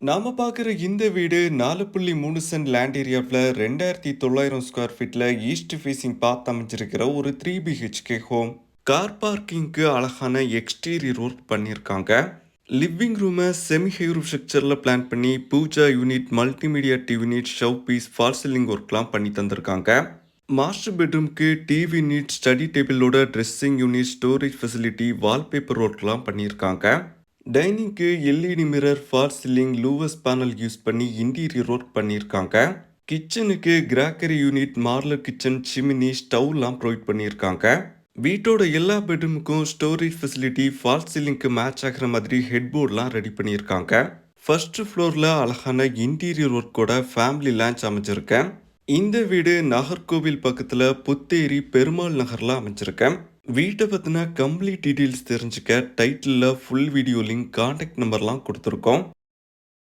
நாம பார்க்குற இந்த வீடு 4.3 சென்ட் லேண்ட் ஏரியாவில் 2900 ஸ்கொயர் ஃபீட்டில் ஈஸ்ட் ஃபேஸிங் பார்த்து அமைஞ்சிருக்கிற ஒரு 3 BHK ஹோம். கார் பார்க்கிங்க்கு அழகான எக்ஸ்டீரியர் ஒர்க் பண்ணியிருக்காங்க. லிவிங் ரூமை செமி ஹைரூ ஸ்ட்ரக்சரில் பிளான் பண்ணி pooja unit, multimedia TV unit, showpiece, fall ceiling ஒர்க்லாம் பண்ணி தந்திருக்காங்க. மாஸ்டர் பெட்ரூம்க்கு டிவி யூனிட், ஸ்டடி டேபிளோட dressing unit, storage facility, wallpaper ஒர்க்லாம் பண்ணியிருக்காங்க. டைனிங்க்கு LED mirror, fall ceiling, louvers panel use பண்ணி இன்டீரியர் ஒர்க் பண்ணியிருக்காங்க. கிச்சனுக்கு crockery unit, modular kitchen, chimney, ஸ்டவ்லாம் ப்ரொவைட் பண்ணியிருக்காங்க. வீட்டோட எல்லா பெட்ரூமுக்கும் ஸ்டோரேஜ் ஃபெசிலிட்டி, ஃபால் சீலிங்க்கு மேட்ச் ஆகிற மாதிரி ஹெட்போர்ட்லாம் ரெடி பண்ணியிருக்காங்க. ஃபர்ஸ்ட் ஃப்ளோரில் அழகான இன்டீரியர் ஒர்க்கோட ஃபேமிலி லான்ச் அமைஞ்சிருக்கேன். இந்த வீடு நாகர்கோவில் பக்கத்தில் புத்தேரி பெருமாள் நகரில் அமைஞ்சிருக்கேன். வீட்டை பற்றின கம்ப்ளீட் டீட்டெயில்ஸ் தெரிஞ்சுக்க டைட்டிலில் ஃபுல் வீடியோ லிங்க், கான்டாக்ட் நம்பர்லாம் கொடுத்துருக்கோம்.